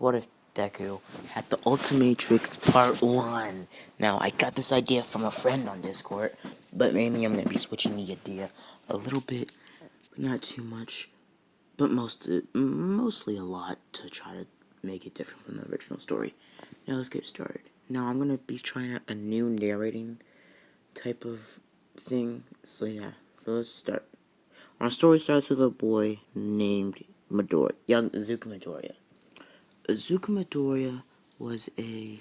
what if Deku had the Ultimatrix Part 1? Now, I got this idea from a friend on Discord, but mainly I'm going to be switching the idea a little bit, but not too much, but mostly a lot to try to make it different from the original story. Now, let's get started. Now, I'm going to be trying out a new narrating type of thing, so let's start. Our story starts with a boy named Midoriya, young Izuku Midoriya. Izuku Midoriya was a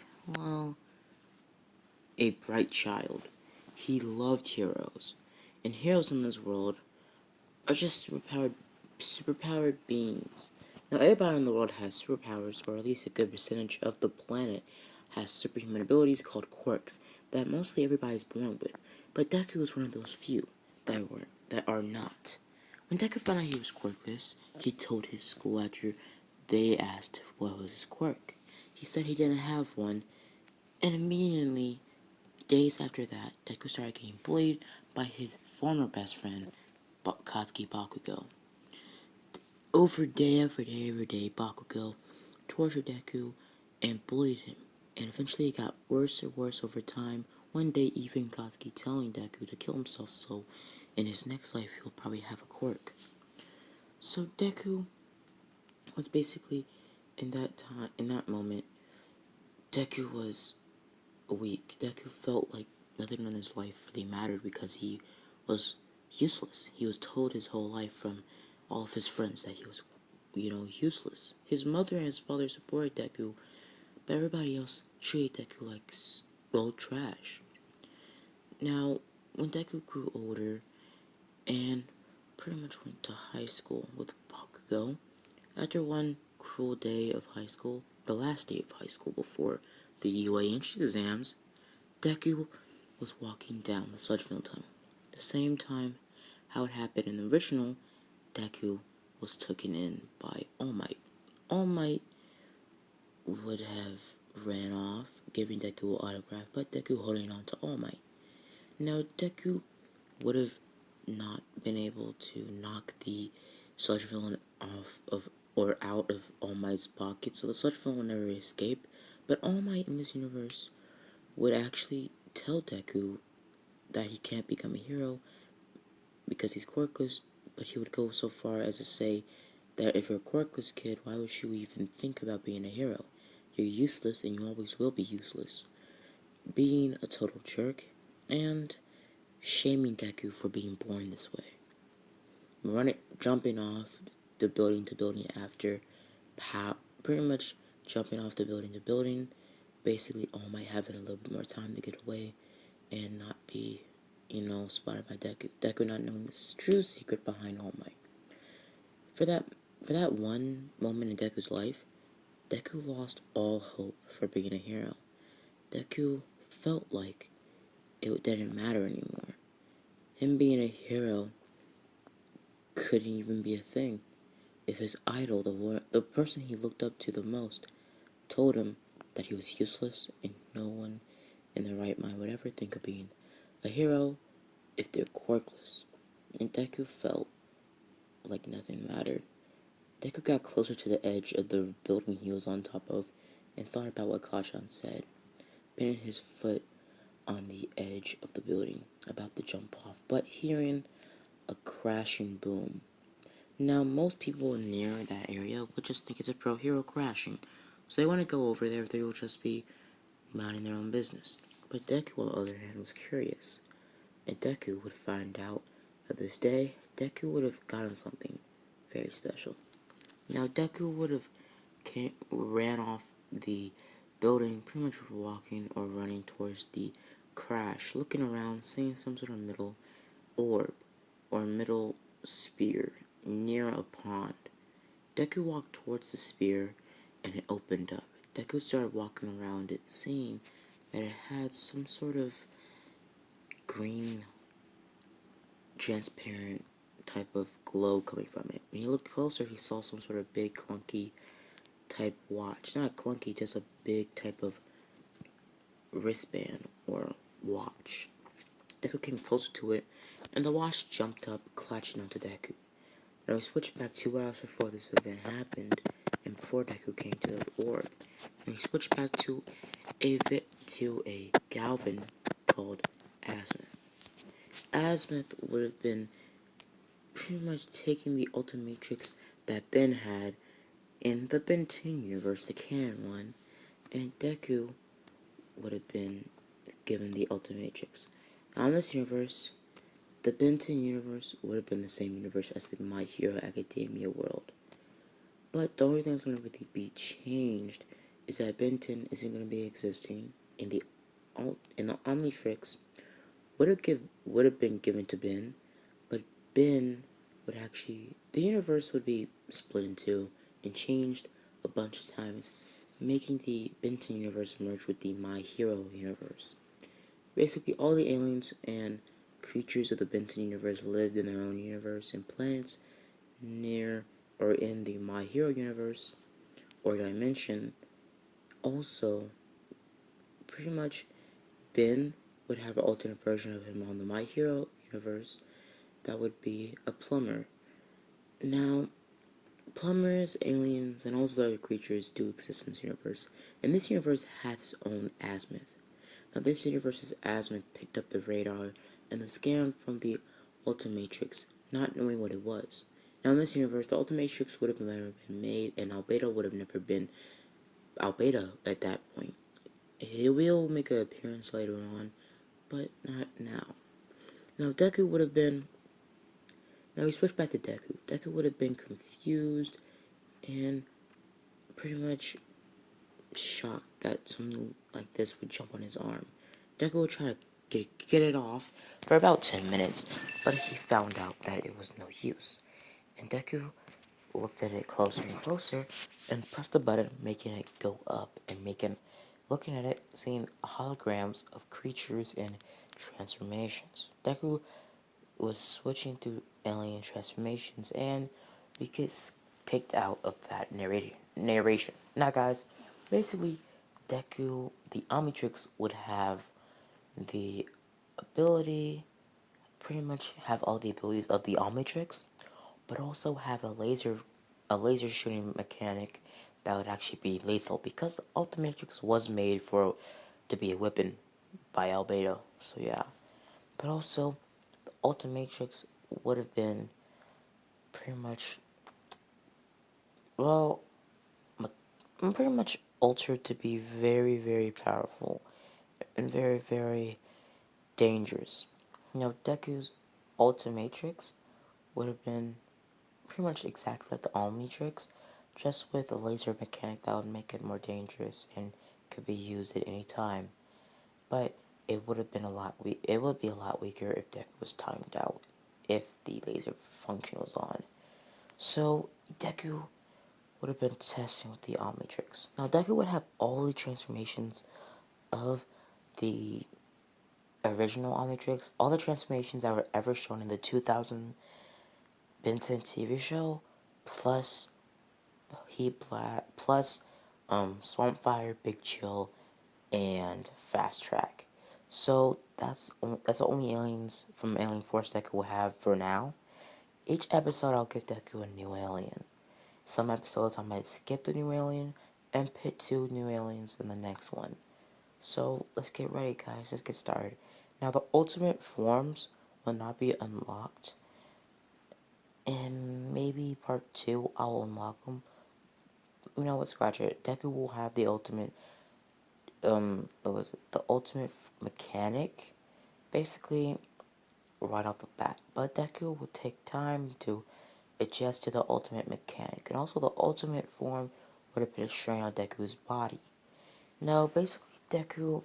bright child. He loved heroes, and heroes in this world are just superpowered beings. Now, everybody in the world has superpowers, or at least a good percentage of the planet has superhuman abilities called quirks that mostly everybody's born with. But Deku was one of those few that are not. When Deku found out he was quirkless, he told his school after they asked what was his quirk. He said he didn't have one, and immediately, days after that, Deku started getting bullied by his former best friend, Katsuki Bakugo. Every day, Bakugo tortured Deku and bullied him, and eventually it got worse and worse over time. One day, even Katsuki telling Deku to kill himself so in his next life he'll probably have a quirk. So Deku was basically, in that moment, Deku was weak. Deku felt like nothing in his life really mattered because he was useless. He was told his whole life from all of his friends that he was, useless. His mother and his father supported Deku, but everybody else treated Deku like, trash. Now, when Deku grew older and pretty much went to high school with Bakugo, after one cruel day of high school, the last day of high school before the UA entry exams, Deku was walking down the Sludgeville Tunnel. The same time how it happened in the original, Deku was taken in by All Might. All Might would have ran off, giving Deku an autograph, but Deku holding on to All Might. Now, Deku would have not been able to knock the sludge villain out of All Might's pocket, so the sludge villain would never escape. But All Might in this universe would actually tell Deku that he can't become a hero because he's quirkless, but he would go so far as to say that if you're a quirkless kid, why would you even think about being a hero? You're useless and you always will be useless. Being a total jerk and shaming Deku for being born this way. Jumping off the building to building after, pretty much jumping off the building to building, basically All Might having a little bit more time to get away and not be, spotted by Deku. Deku not knowing the true secret behind All Might. For that one moment in Deku's life, Deku lost all hope for being a hero. Deku felt like it didn't matter anymore. Him being a hero couldn't even be a thing if his idol, the person he looked up to the most, told him that he was useless and no one in their right mind would ever think of being a hero if they're quirkless. And Deku felt like nothing mattered. Deku got closer to the edge of the building he was on top of and thought about what Kashan said, pinning his foot on the edge of the building, about to jump off, but hearing a crashing boom. Now, most people near that area would just think it's a pro hero crashing, so they want to go over there. They will just be minding their own business. But Deku, on the other hand, was curious, and Deku would find out that this day, Deku would have gotten something very special. Now, Deku would have ran off the building, pretty much walking or running towards the crash, looking around, seeing some sort of middle orb or middle sphere near a pond. Deku walked towards the spear and it opened up. Deku started walking around it, seeing that it had some sort of green, transparent type of glow coming from it. When he looked closer, he saw some sort of big, clunky type watch. Not clunky, just a big type of wristband or watch. Deku came closer to it, and the watch jumped up, clutching onto Deku. Now we switch back 2 hours before this event happened, and before Deku came to the orb, and he switched back to a Galvin called Azimuth. Azimuth would have been pretty much taking the Ultimatrix that Ben had in the Ben 10 universe, the canon one, and Deku would have been given the Ultimatrix. Now in this universe, the Ben 10 universe would have been the same universe as the My Hero Academia world. But the only thing that's going to really be changed is that Ben 10 isn't going to be existing in the Omnitrix would have been given to Ben, but Ben would actually the universe would be split in two and changed a bunch of times, making the Benton universe merge with the My Hero universe. Basically, all the aliens and creatures of the Benton universe lived in their own universe and planets near or in the My Hero universe or dimension. Also, pretty much Ben would have an alternate version of him on the My Hero universe that would be a plumber. Now, plumbers, aliens, and also other creatures do exist in this universe, and this universe has its own azimuth. Now, this universe's azimuth picked up the radar and the scan from the Ultimatrix, not knowing what it was. Now, in this universe, the Ultimatrix would have never been made, and Albedo would have never been Albedo at that point. He will make an appearance later on, but not now. Now, Deku would have been. Now, we switch back to Deku. Deku would have been confused and pretty much shocked that something like this would jump on his arm. Deku would try to get it off for about 10 minutes, but he found out that it was no use. And Deku looked at it closer and closer and pressed the button, making it go up and looking at it, seeing holograms of creatures and transformations. Deku was switching through alien transformations and we get kicked out of that narration. Now guys, basically Deku, the Omnitrix, would have the ability, pretty much have all the abilities of the Omnitrix, but also have a laser shooting mechanic that would actually be lethal because the Ultimatrix was made to be a weapon by Albedo. So yeah. But also the Ultimatrix would have been pretty much well pretty much altered to be very, very powerful and very, very dangerous. You know, Deku's Ultimatrix would have been pretty much exactly like the Omnitrix, just with a laser mechanic that would make it more dangerous and could be used at any time. But it would have been it would be a lot weaker if Deku was timed out, if the laser function was on. So Deku would have been testing with the Omnitrix. Now Deku would have all the transformations of the original Omnitrix, all the transformations that were ever shown in the 2000 Benton TV show, plus Heat Blast, plus Swamp Fire, Big Chill, and Fast Track. So that's the only aliens from Alien Force Deku will have for now. Each episode I'll give Deku a new alien. Some episodes I might skip the new alien and put 2 new aliens in the next one. So let's get ready guys, let's get started. Now the ultimate forms will not be unlocked. In maybe part 2 I'll unlock them. You know what, scratch it. Deku will have the ultimate the ultimate mechanic basically right off the bat. But Deku will take time to adjust to the ultimate mechanic. And also the ultimate form would have been a strain on Deku's body. Now basically Deku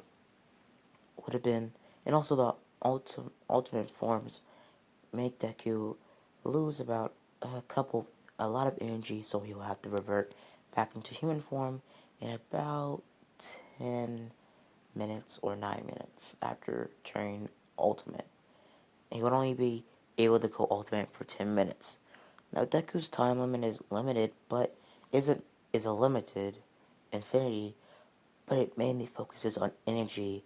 would have been, and also the ultimate forms make Deku lose about a lot of energy, so he'll have to revert back into human form in about 10 minutes or 9 minutes after turning ultimate. And he would only be able to go ultimate for 10 minutes. Now Deku's time limit is limited, but is a limited infinity, but it mainly focuses on energy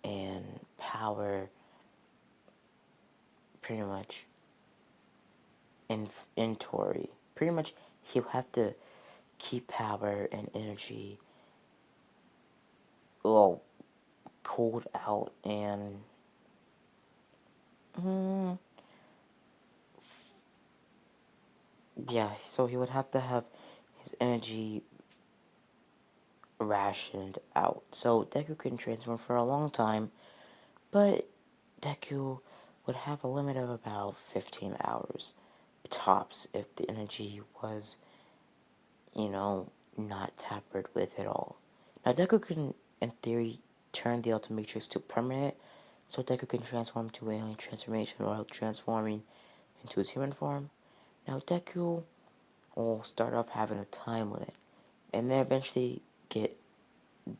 and power, pretty much, in Tori. Pretty much, he'll have to keep power and energy, well, cooled out and mm, yeah, so he would have to have his energy rationed out. So Deku couldn't transform for a long time, but Deku would have a limit of about 15 hours tops if the energy was, not tampered with at all. Now Deku can, in theory, turn the Ultimatrix to permanent, so Deku can transform to alien transformation while transforming into his human form. Now Deku will start off having a time limit, and then eventually get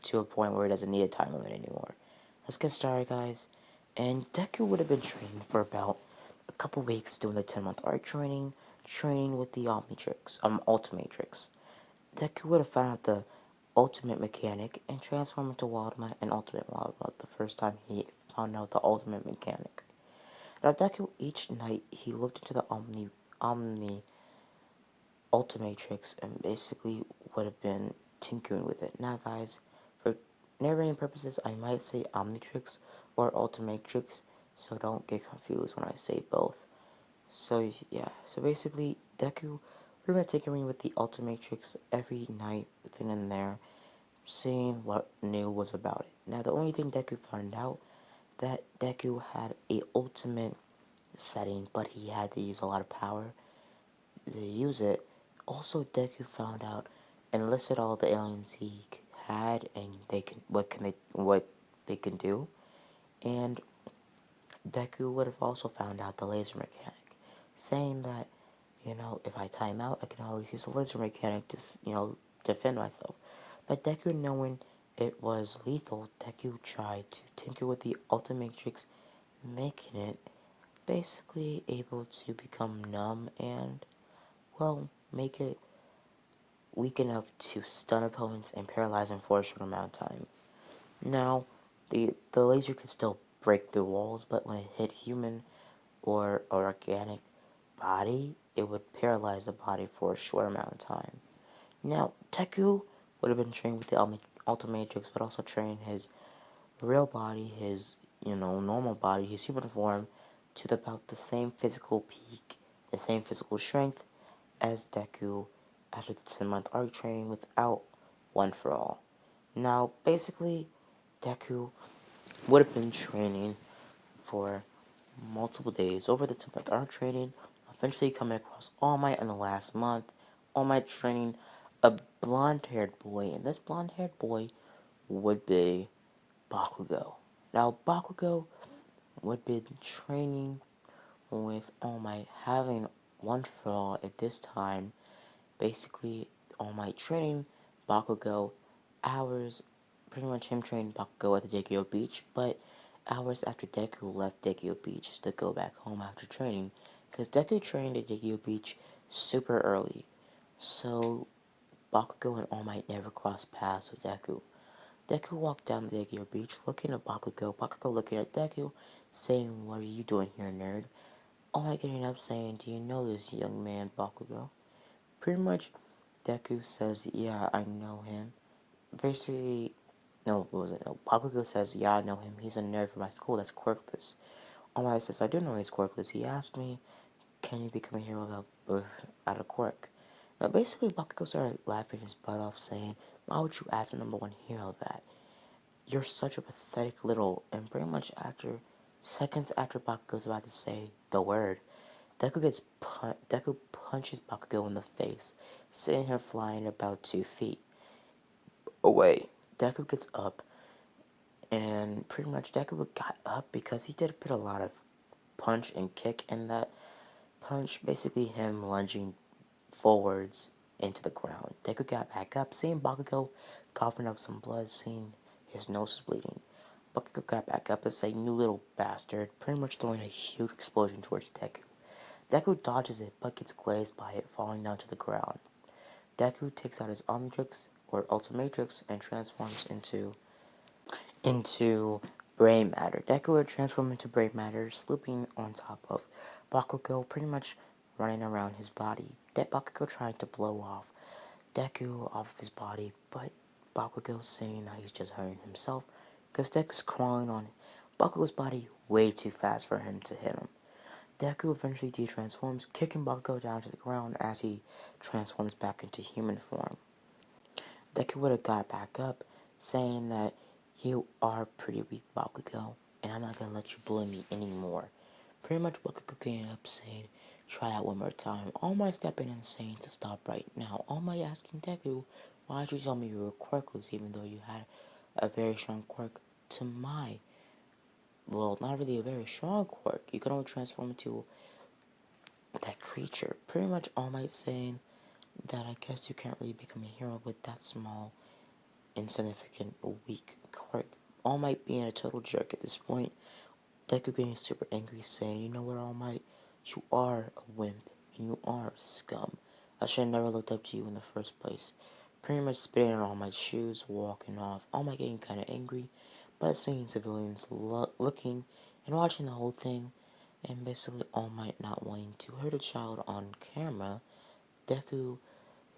to a point where it doesn't need a time limit anymore. Let's get started, guys. And Deku would have been training for about a couple weeks doing the 10-month arc training with the Ultimatrix. Deku would have found out the ultimate mechanic and transformed into Wildmat and Ultimate Wildmat the first time he found out the ultimate mechanic. Now Deku, each night he looked into the Omni Ultimatrix and basically would have been tinkering with it. Now guys, for narrating purposes, I might say Omnitrix or Ultimatrix, so don't get confused when I say both. So yeah, so basically Deku we're gonna tinkering with the Ultimatrix every night within and there, seeing what new was about it. Now the only thing Deku found out that Deku had a ultimate setting, but he had to use a lot of power to use it. Also, Deku found out and listed all the aliens he had and what they can do. And Deku would have also found out the laser mechanic, saying that if I time out, I can always use the laser mechanic to defend myself. But Deku, knowing it was lethal, Deku tried to tinker with the Ultimatrix, making it basically able to become numb and, well, make it weak enough to stun opponents and paralyze them for a short amount of time. Now, the laser could still break through walls, but when it hit human or organic body, it would paralyze the body for a short amount of time. Now, Deku would have been trained with the Ultimatrix, but also trained his real body, his, normal body, his human form, to about the same physical peak, the same physical strength as Deku after the 10-month arc training without One For All. Now, basically, Deku would have been training for multiple days over the 10-month arc training, eventually coming across All Might in the last month. All Might training a blonde-haired boy, and this blonde-haired boy would be Bakugo. Now, Bakugo would be training with All Might, having One For All at this time. Basically, All Might training Bakugo hours, pretty much him training Bakugo at the Dekio Beach, but hours after Deku left Dekio Beach to go back home after training, because Deku trained at Dekio Beach super early, so Bakugo and All Might never crossed paths with Deku. Deku walked down the Dekio Beach looking at Bakugo, Bakugo looking at Deku, saying, "What are you doing here, nerd?" All Might getting up saying, "Do you know this young man, Bakugo?" Pretty much, Deku says, "Yeah, I know him." Basically, no, what was it? No, Bakugo says, "Yeah, I know him. He's a nerd from my school that's quirkless." All Might says, "I do know he's quirkless. He asked me, can you become a hero without birth out of quirk?" Now, basically, Bakugo started laughing his butt off, saying, "Why would you ask the number one hero that? You're such a pathetic little..." And pretty much seconds after Bakugo's about to say the word, Deku punches Bakugo in the face, sitting here flying about 2 feet away. Deku gets up, and pretty much Deku got up because he did put a lot of punch and kick in that punch, basically him lunging forwards into the ground. Deku got back up, seeing Bakugo coughing up some blood, seeing his nose is bleeding. Bakugo got back up and said, "You little bastard," pretty much throwing a huge explosion towards Deku. Deku dodges it, but gets glazed by it, falling down to the ground. Deku takes out his Omnitrix, or Ultimatrix, and transforms into Brain Matter. Deku would transform into Brain Matter, sleeping on top of Bakugo, pretty much running around his body. Bakugo trying to blow off Deku off of his body, but Bakugo saying that he's just hurting himself because Deku's crawling on Bakugo's body way too fast for him to hit him. Deku eventually de-transforms, kicking Bakugo down to the ground as he transforms back into human form. Deku would have got back up, saying that you are pretty weak, Bakugo, and I'm not gonna let you bully me anymore. Pretty much Bakugo getting up saying, try out one more time. All Might stepping in saying to stop right now. All Might asking Deku, why'd you tell me you were quirkless even though you had a very strong quirk to my, well, not really a very strong quirk. You can only transform into that creature. Pretty much All Might saying that I guess you can't really become a hero with that small, insignificant, weak quirk. All Might being a total jerk at this point. Deku getting super angry, saying, you know what, All Might? You are a wimp, and you are scum. I should have never looked up to you in the first place. Pretty much spitting on All Might's shoes, walking off. All Might getting kinda angry, but seeing civilians looking and watching the whole thing, and basically All Might not wanting to hurt a child on camera. Deku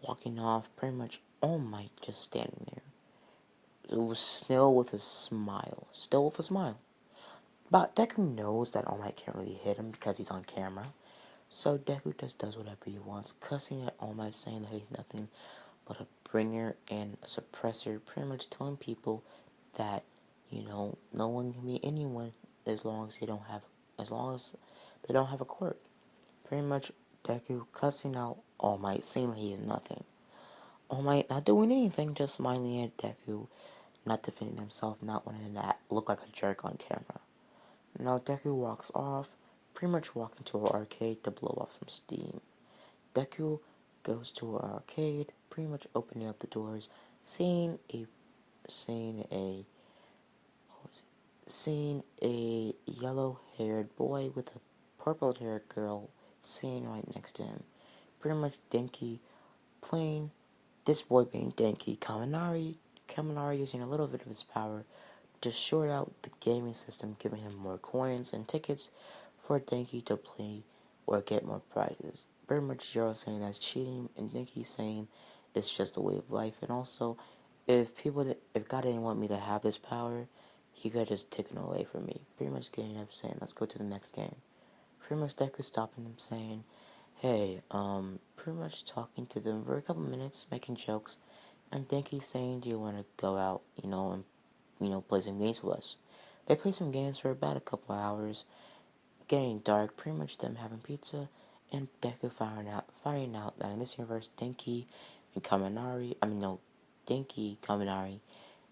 walking off, pretty much All Might just standing there. It was still with a smile. Still with a smile. But Deku knows that All Might can't really hit him because he's on camera. So Deku just does whatever he wants, cussing at All Might, saying that he's nothing but a bringer and a suppressor, pretty much telling people that, no one can be anyone as long as they don't have a quirk. Pretty much Deku cussing out All Might, saying that he is nothing. All Might not doing anything, just smiling at Deku, not defending himself, not wanting to look like a jerk on camera. Now Deku walks off, pretty much walking to an arcade to blow off some steam. Deku goes to an arcade, pretty much opening up the doors, seeing a seeing a yellow-haired boy with a purple-haired girl sitting right next to him. Pretty much Denki playing, this boy being Denki Kaminari using a little bit of his power to short out the gaming system, giving him more coins and tickets for Denki to play or get more prizes. Pretty much Zero saying that's cheating, and Denki saying it's just a way of life. And also, if God didn't want me to have this power, he could have just taken it away from me. Pretty much getting up saying, let's go to the next game. Pretty much Deku stopping them saying, hey, pretty much talking to them for a couple minutes, making jokes, and Denki saying, do you want to go out, and play some games with us. They play some games for about a couple hours, getting dark, pretty much them having pizza, and Deku finding out that in this universe, Denki, Kaminari,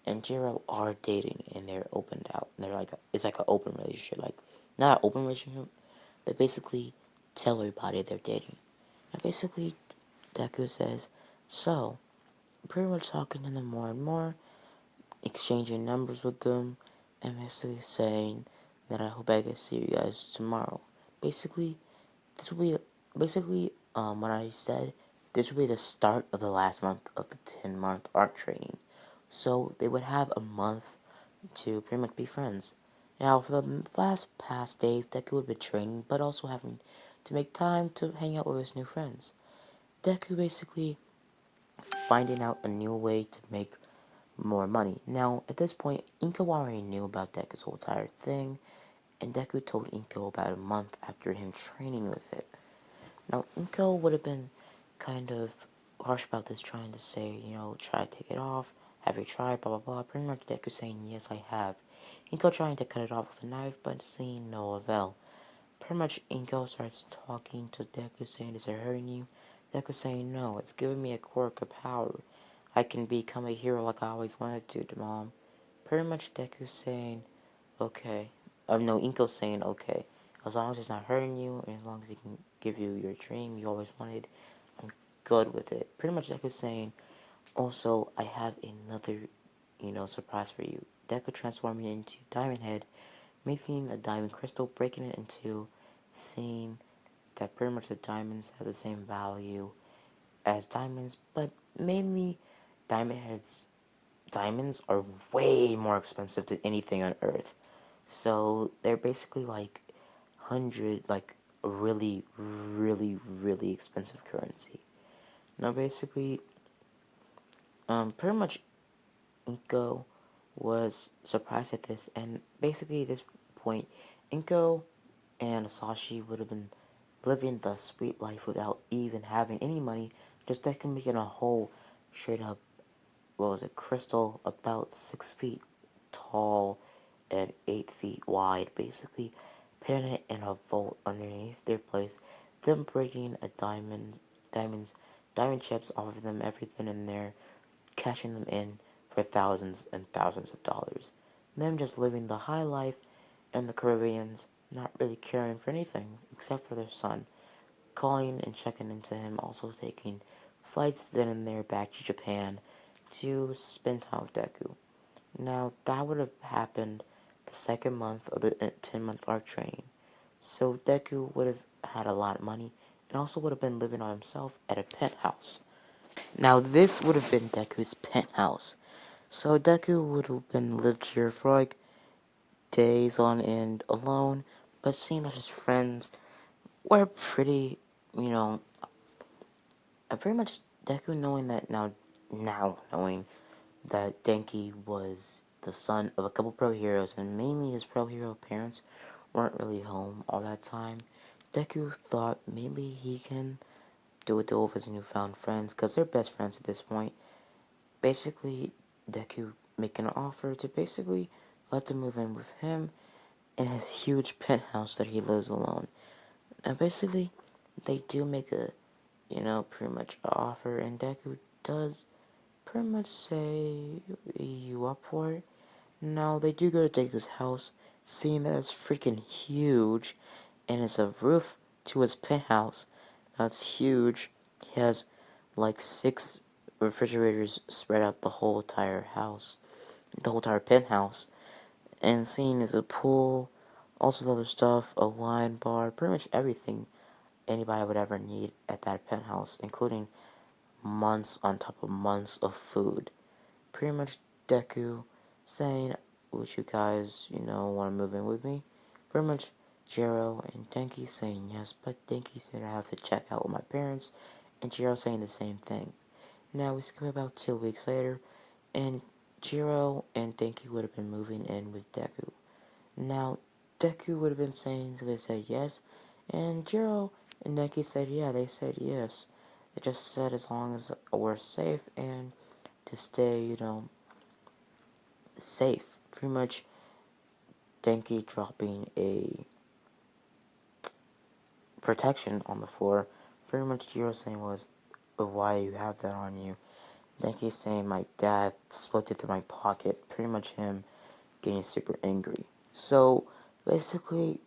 and Jiro are dating, and they're opened out. And they're it's like an open relationship, like, not an open relationship, but basically tell everybody they're dating. And basically, Deku says, so, pretty much talking to them more and more, exchanging numbers with them, and basically saying that I hope I can see you guys tomorrow. Basically, this will be what I said. This will be the start of the last month of the 10-month art training. So they would have a month to pretty much be friends. Now, for the past days, Deku would be training, but also having to make time to hang out with his new friends. Deku basically finding out a new way to make more money. Now, at this point, Inko already knew about Deku's whole entire thing, and Deku told Inko about a month after him training with it. Now, Inko would have been kind of harsh about this, trying to say, try to take it off, have you tried, blah blah blah. Pretty much Deku saying, yes, I have. Inko trying to cut it off with a knife, but seeing no avail. Pretty much Inko starts talking to Deku, saying, is it hurting you? Deku saying, no, it's giving me a quirk of power. I can become a hero like I always wanted to, Mom. Pretty much Deku saying, okay. No, Inko saying, okay. As long as it's not hurting you, and as long as he can give you your dream you always wanted, I'm good with it. Pretty much Deku saying, also, I have another, surprise for you. Deku transforming into Diamond Head, making a diamond crystal, breaking it into, seeing that pretty much the diamonds have the same value as diamonds, but mainly diamond heads. Diamonds are way more expensive than anything on Earth. So they're basically like really, really, really expensive currency. Now basically, Pretty much Inko was surprised at this, and basically at this point, Inko and Asashi would have been living the sweet life without even having any money, just like making a whole straight up, what was it, crystal about 6 feet tall and 8 feet wide, basically putting it in a vault underneath their place, them breaking diamonds, diamond chips off of them, everything in there, cashing them in for thousands and thousands of dollars. Them just living the high life, and the Caribbeans not really caring for anything except for their son, calling and checking into him, also taking flights then and there back to Japan to spend time with Deku. Now, that would have happened the second month of the 10-month arc training. So Deku would have had a lot of money and also would have been living on himself at a penthouse. Now, this would have been Deku's penthouse. So Deku would have been lived here for like days on end alone, but seeing that his friends were pretty, you know, very much Deku knowing that now knowing that Denki was the son of a couple pro heroes, and mainly his pro hero parents weren't really home all that time, Deku thought maybe he can do a deal with his newfound friends, because they're best friends at this point. Basically, Deku making an offer to basically let them move in with him in his huge penthouse that he lives alone. And basically, they do make a, pretty much an offer, and Deku does pretty much say you up for it. Now, they do go to Deku's house, seeing that it's freaking huge, and it's a roof to his penthouse that's huge. He has like 6 refrigerators spread out the whole entire house, the whole entire penthouse, and seeing is a pool, also the other stuff, a wine bar, pretty much everything anybody would ever need at that penthouse, including months on top of months of food. Pretty much Deku saying, would you guys, want to move in with me? Pretty much Jiro and Denki saying yes, but Denki said I have to check out with my parents, and Jiro saying the same thing. Now we skip about 2 weeks later, and Jiro and Denki would have been moving in with Deku. Now, Deku would have been saying, so they said yes, and Jiro and Denki said yeah, they said yes. They just said as long as we're safe and to stay, safe. Pretty much Denki dropping a protection on the floor. Pretty much Jiro saying was, why you have that on you? Denki saying my dad slipped it through my pocket. Pretty much him getting super angry. So basically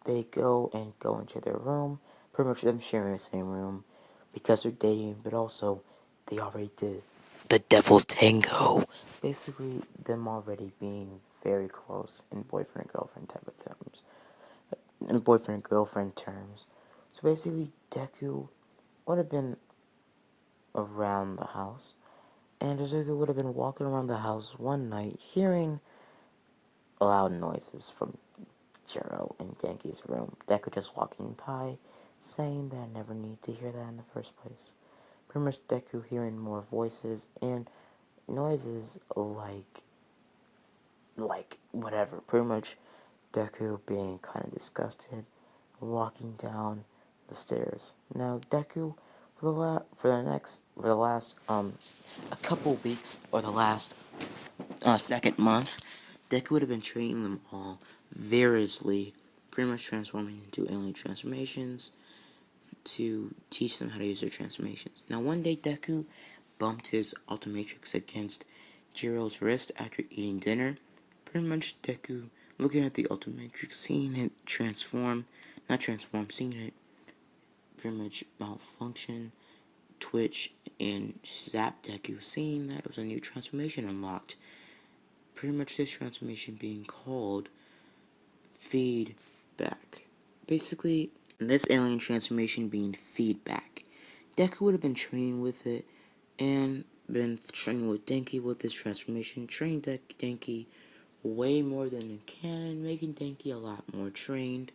they go into their room. Pretty much them sharing the same room because they're dating, but also they already did the devil's tango. Basically, them already being very close in boyfriend and girlfriend type of terms. In boyfriend and girlfriend terms. So basically, Deku would have been around the house, and Deku would have been walking around the house one night, hearing loud noises from Jiro in Denki's room. Deku just walking by, saying that I never need to hear that in the first place. Pretty much Deku hearing more voices and noises like whatever. Pretty much Deku being kind of disgusted, walking down the stairs. Now Deku for the last a couple weeks or the last second month, Deku would have been training them all variously, pretty much transforming into alien transformations to teach them how to use their transformations. Now one day Deku bumped his Ultimatrix against Jiro's wrist after eating dinner. Pretty much Deku looking at the Ultimatrix, seeing it seeing it pretty much malfunction, twitch, and zap Deku, seeing that it was a new transformation unlocked. Pretty much this transformation being called feedback. Basically, this alien transformation being feedback. Deku would have been training with it and been training with Denki with this transformation, training Denki way more than in canon, making Denki a lot more trained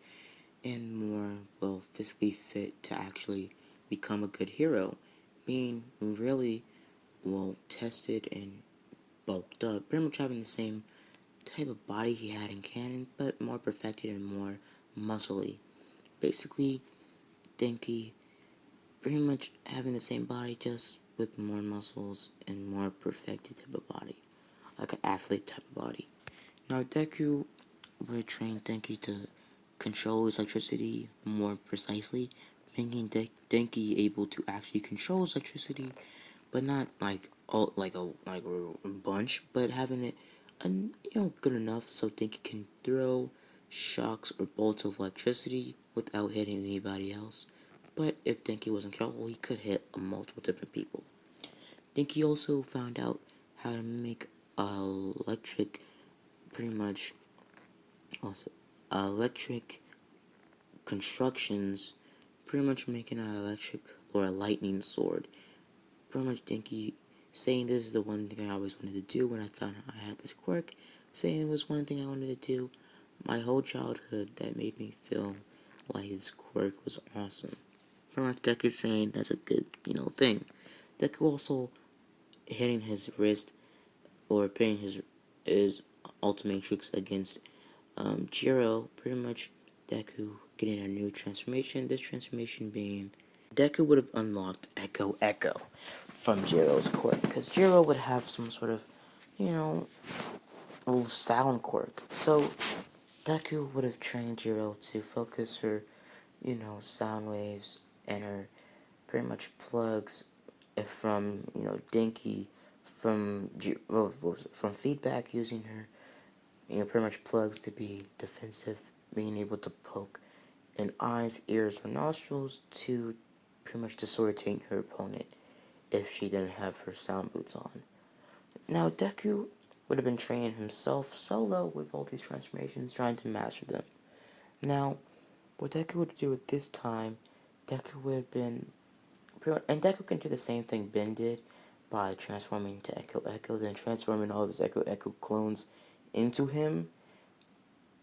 and more, well, physically fit to actually become a good hero, being really tested and bulked up, pretty much having the same type of body he had in canon, but more perfected and more muscly. Basically, Denki pretty much having the same body, just with more muscles and more perfected type of body, like an athlete type of body. Now, Deku would train Denki to control his electricity more precisely, making Denki able to actually control his electricity, but not like all like a bunch, but having it, good enough so Denki can throw shocks or bolts of electricity without hitting anybody else. But if Denki wasn't careful, he could hit multiple different people. Denki also found out how to make electric, pretty much, also electric constructions, pretty much making an electric or a lightning sword. Pretty much Denki saying this is the one thing I always wanted to do when I found out I had this quirk, saying it was one thing I wanted to do my whole childhood that made me feel like this quirk was awesome. Pretty much Deku saying that's a good, thing. Deku also hitting his wrist or pitting his Ultimatrix against Jiro, pretty much Deku getting a new transformation. This transformation being Deku would have unlocked Echo Echo from Jiro's quirk, because Jiro would have some sort of, little sound quirk. So Deku would have trained Jiro to focus her, sound waves and her pretty much plugs from, Dinky from feedback using her, pretty much plugs to be defensive, being able to poke in eyes, ears, or nostrils to pretty much disorientate her opponent if she didn't have her sound boots on. Now, Deku would have been training himself solo with all these transformations, trying to master them. Now, what Deku would do at this time, Deku would have been, and Deku can do the same thing Ben did by transforming to Echo Echo, then transforming all of his Echo Echo clones into him.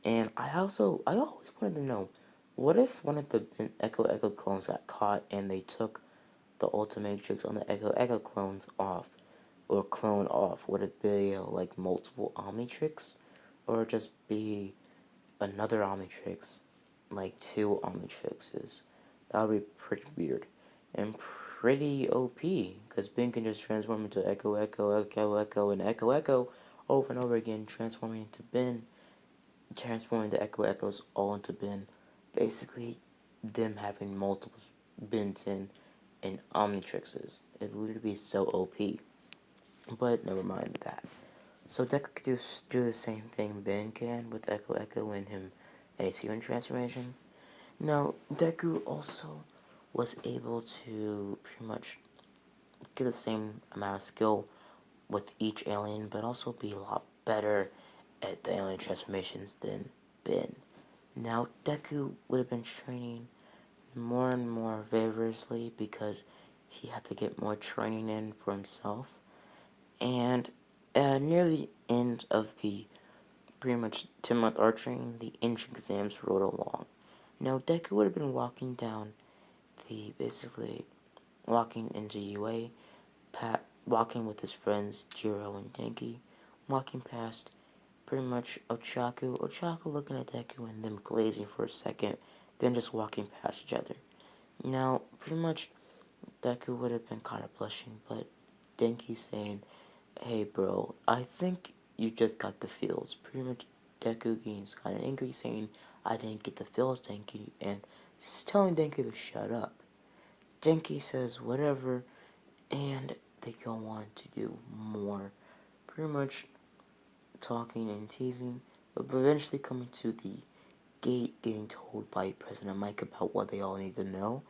And I always wanted to know, what if one of the Echo Echo clones got caught and they took the Ultimatrix on the Echo Echo clones off, or clone off? Would it be like multiple Omnitrix, or just be another Omnitrix, like two Omnitrixes? That would be pretty weird and pretty OP, because Ben can just transform into Echo Echo, Echo Echo, and Echo Echo over and over again, transforming into Ben, transforming the Echo Echoes all into Ben. Basically, them having multiple Ben 10 and Omnitrixes. It would be so OP. But never mind that. So Deku could do the same thing Ben can with Echo Echo and his human transformation. Now, Deku also was able to pretty much get the same amount of skill with each alien, but also be a lot better at the alien transformations than Ben. Now, Deku would have been training more and more vigorously because he had to get more training in for himself. And near the end of the pretty much 10-month art training, the entrance exams rolled along. Now, Deku would have been walking down basically walking into UA, walking with his friends Jiro and Denki, walking past pretty much Ochaku looking at Deku and them glazing for a second, then just walking past each other. Now, pretty much Deku would have been kind of blushing, but Denki saying, "Hey bro, I think you just got the feels." Pretty much Deku getting kind of angry, saying, "I didn't get the feels, Denki," and telling Denki to shut up. Denki says whatever, and they go on to do more. Pretty much talking and teasing, but eventually coming to the gate, getting told by President Mike about what they all need to know,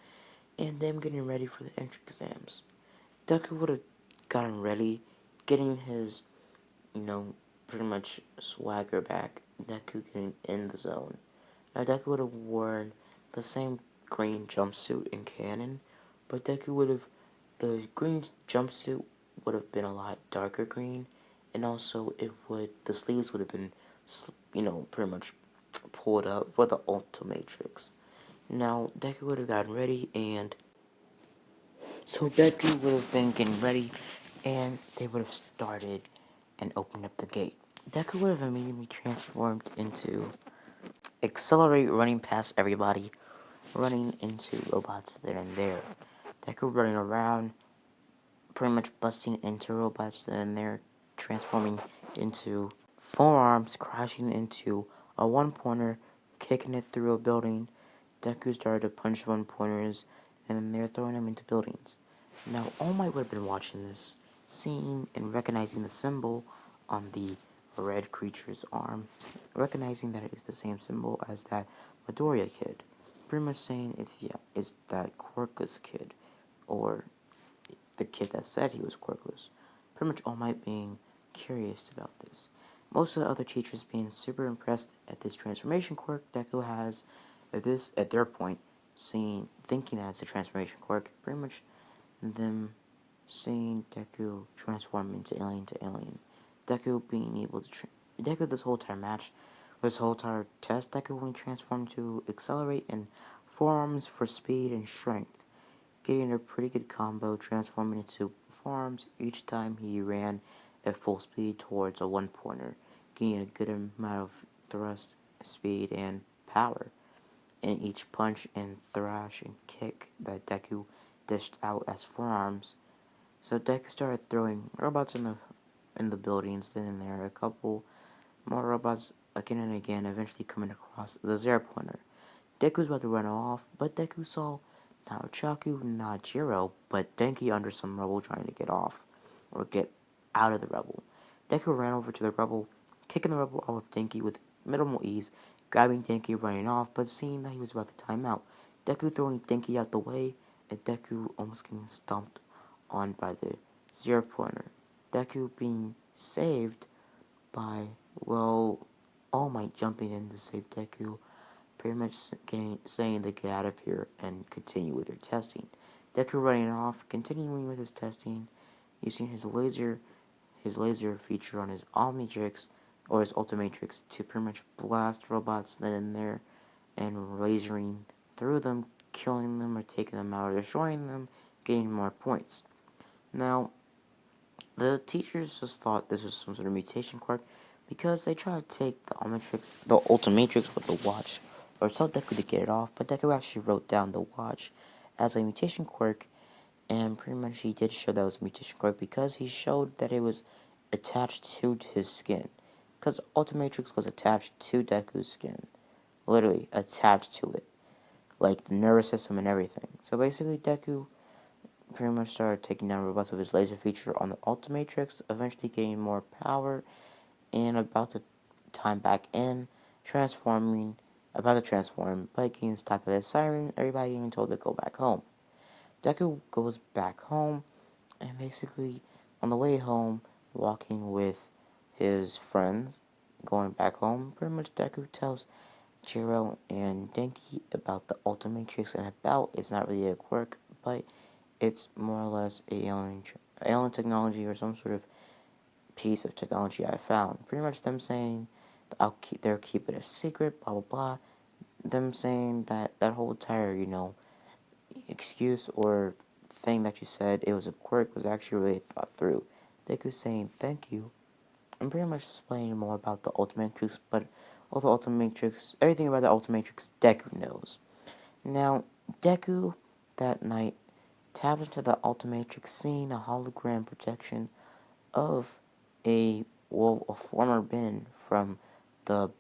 and them getting ready for the entrance exams. Deku would have gotten ready, getting his, pretty much swagger back. Deku getting in the zone. Now, Deku would have worn the same green jumpsuit in canon, but the green jumpsuit would have been a lot darker green, and also the sleeves would have been, pretty much pulled up for the Ultimatrix. Now, Deku would have gotten ready, and so Deku would have been getting ready, and they would have started and opened up the gate. Deku would have immediately transformed into Accelerate, running past everybody, running into robots then and there. Deku running around, pretty much busting into robots then and there, transforming into forearms, crashing into a one-pointer, kicking it through a building. Deku started to punch one-pointers, and then they're throwing them into buildings. Now, All Might would have been watching this, seeing and recognizing the symbol on the red creature's arm, recognizing that it is the same symbol as that Midoriya kid. Pretty much saying it's that quirkless kid, or the kid that said he was quirkless. Pretty much All Might being curious about this. Most of the other teachers being super impressed at this transformation quirk Deku has at their point, thinking that it's a transformation quirk, pretty much them seeing Deku transform into alien to alien. Deku being able to Deku this whole entire match, this whole entire test, Deku being transformed to accelerate in forearms for speed and strength, getting a pretty good combo, transforming into forearms each time he ran at full speed towards a one-pointer, getting a good amount of thrust, speed, and power in each punch and thrash and kick that Deku dished out as forearms. So Deku started throwing robots in the buildings, then and there, a couple more robots again and again, eventually coming across the zero pointer. Deku's about to run off, but Deku saw not Chaku, not Jiro, but Denki under some rubble trying to get off, or get out of the rubble. Deku ran over to the rubble, kicking the rubble off of Denki with minimal ease, grabbing Denki, running off, but seeing that he was about to time out. Deku throwing Denki out the way, and Deku almost getting stomped on by the zero pointer. Deku being saved by, well, All Might jumping in to save Deku, pretty much saying to get out of here and continue with their testing. Deku running off, continuing with his testing, using his laser feature on his Omnitrix, or his Ultimatrix, to pretty much blast robots then and there, and lasering through them, killing them or taking them out or destroying them, gaining more points. Now, the teachers just thought this was some sort of mutation quirk because they tried to take the Ultimatrix with the watch, or tell Deku to get it off, but Deku actually wrote down the watch as a mutation quirk, and pretty much he did show that it was a mutation quirk because he showed that it was attached to his skin. Because Ultimatrix was attached to Deku's skin. Literally attached to it. Like the nervous system and everything. So basically Deku pretty much started taking down robots with his laser feature on the Ultimatrix, eventually gaining more power, and about to time back in, about to transform, but getting stopped by the siren, everybody getting told to go back home. Deku goes back home, and basically, on the way home, walking with his friends, going back home, pretty much Deku tells Jiro and Denki about the Ultimatrix, and about it's not really a quirk, but it's more or less alien technology or some sort of piece of technology I found. Pretty much them saying that they'll keep it a secret, blah blah blah. Them saying that that whole entire, excuse or thing that you said it was a quirk was actually really thought through. Deku saying thank you. I'm pretty much explaining more about the Ultimatrix, but all the Ultimatrix, everything about the Ultimatrix, Deku knows. Now, Deku that night taps into the Ultimatrix, seeing a hologram projection of a former Ben from the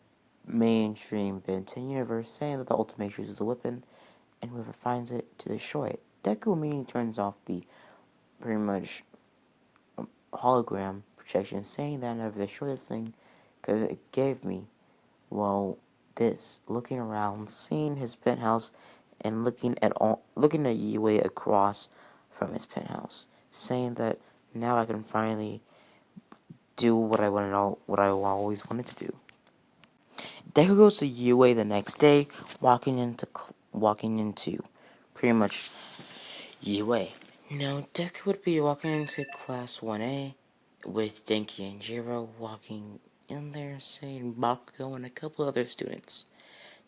mainstream Ben 10 universe, saying that the Ultimatrix is a weapon, and whoever finds it to destroy it. Deku immediately turns off the pretty much hologram projection, saying that I never destroy this thing because it gave me, well, this. Looking around, seeing his penthouse, and looking at Yue across from his penthouse, saying that now I can finally do what I always wanted to do. Deku goes to UA the next day, walking into pretty much UA. Now Deku would be walking into class 1A with Denki and Jiro walking in there, saying Bakugo and a couple other students.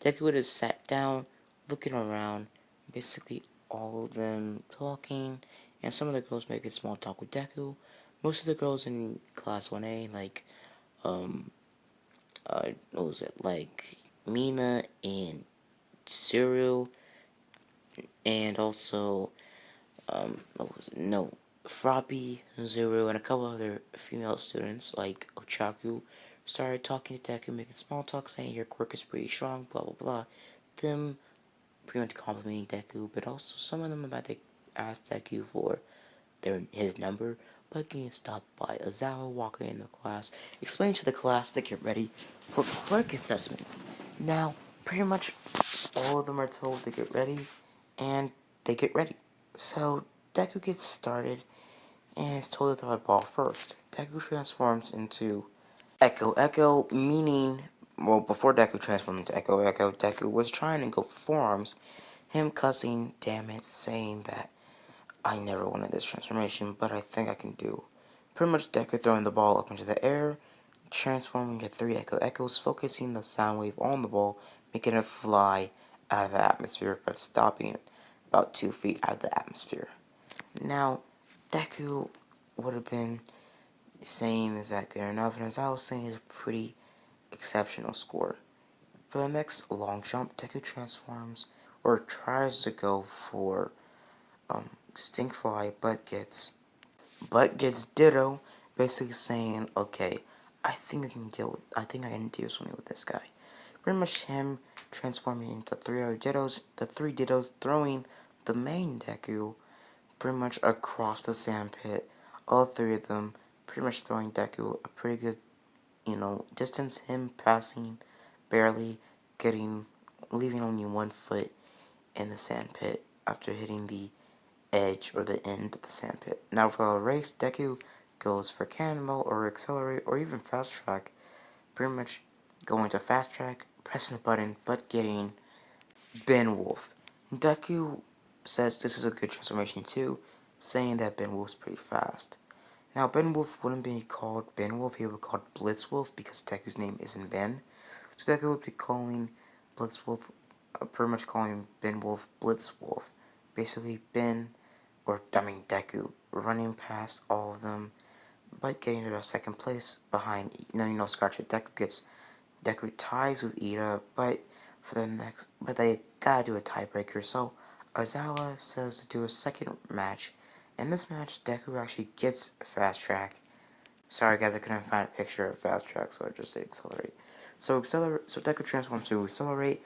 Deku would have sat down, looking around, basically all of them talking, and some of the girls making small talk with Deku, most of the girls in class 1A, like, what was it, like, Mina and Cyril, and also, what was it, no, Froppy, Zuru, and a couple other female students, like Ochaku, started talking to Deku, making small talk, saying your quirk is pretty strong, blah blah blah. Them pretty much complimenting Deku, but also some of them about to ask Deku for his number, but getting stopped by Azawa walking in the class, explaining to the class to get ready for quirk assessments. Now, pretty much all of them are told to get ready, and they get ready. So, Deku gets started, and is told to throw a ball first. Deku transforms into Echo. Echo meaning, well, before Deku transformed into Echo, Deku was trying to go for forearms, him cussing, damn it, saying that I never wanted this transformation, but I think I can do. Pretty much Deku throwing the ball up into the air, transforming into 3 Echoes, focusing the sound wave on the ball, making it fly out of the atmosphere, but stopping it about 2 feet out of the atmosphere. Now, Deku would have been saying, is that good enough? And as I was saying, it's a pretty exceptional score. For the next long jump, Deku transforms, or tries to go for Stinkfly, but gets Ditto, basically saying, okay, I think I can do something with this guy. Pretty much him transforming into 3 other Dittos, the 3 Dittos throwing the main Deku pretty much across the sand pit. All 3 of them pretty much throwing Deku a pretty good, distance, him passing, barely leaving only 1 foot in the sand pit after hitting the edge or the end of the sand pit. Now for a race, Deku goes for Cannonball or Accelerate or even Fast Track. Pretty much going to Fast Track, pressing the button, but getting Ben Wolf. Deku says this is a good transformation too, saying that Ben Wolf's pretty fast. Now Ben Wolf wouldn't be called Ben Wolf, he would be called Blitz Wolf because Deku's name isn't Ben. So Deku would be calling Blitz Wolf, pretty much calling Ben Wolf Blitz Wolf. Basically Deku, running past all of them, but getting to a second place behind, scratch it. Deku ties with Ida, but they gotta do a tiebreaker, so Ozawa says to do a second match. In this match, Deku actually gets Fast Track. Sorry guys, I couldn't find a picture of Fast Track, so I just did Accelerate. So Deku transforms to Accelerate,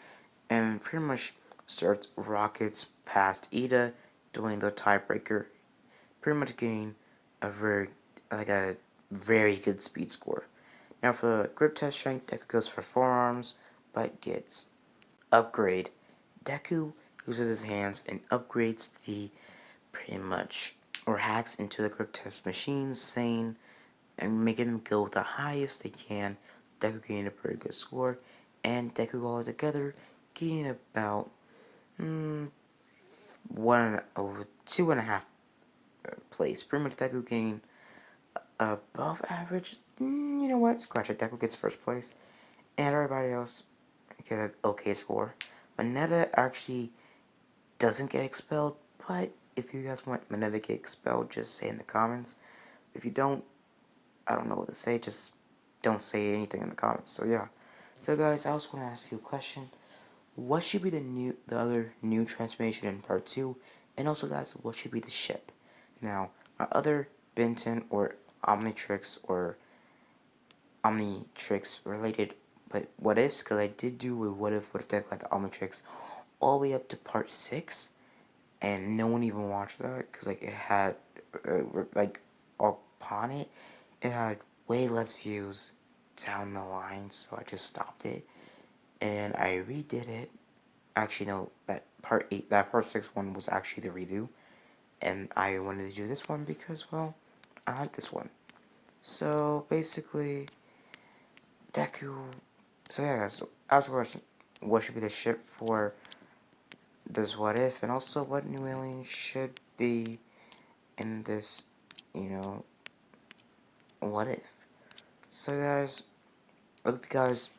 and pretty much starts rockets past Ida, doing the tiebreaker, pretty much getting a very good speed score. Now for the grip test strength, Deku goes for forearms, but gets upgrade. Deku uses his hands and upgrades pretty much, or hacks into the grip test machine, saying, and making them go the highest they can, Deku getting a pretty good score, and Deku all together getting about, 2.5 place. Pretty much Deku getting above average. You know what? Scratch it. Deku gets first place, and everybody else get an okay score. Mineta actually doesn't get expelled, but if you guys want Mineta to get expelled, just say in the comments. If you don't, I don't know what to say. Just don't say anything in the comments. So yeah. So guys, I also want to ask you a question. What should be the other new transformation in part 2? And also guys, what should be the ship? Now, my other Benton or Omnitrix or Omnitrix related, but what ifs, because I did do a what if Deku had the Omnitrix all the way up to part 6, and no one even watched that, because like it had, upon it, it had way less views down the line, so I just stopped it, and I redid it. Actually, no, that part 6 one was actually the redo, and I wanted to do this one because, well, I like this one. So, basically, Deku, so yeah guys, ask a question, what should be the ship for this what if, and also what new alien should be in this, what if. So guys, I hope you guys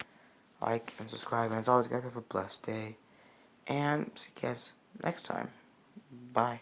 like and subscribe, and as always guys, have a blessed day, and see you guys next time. Bye.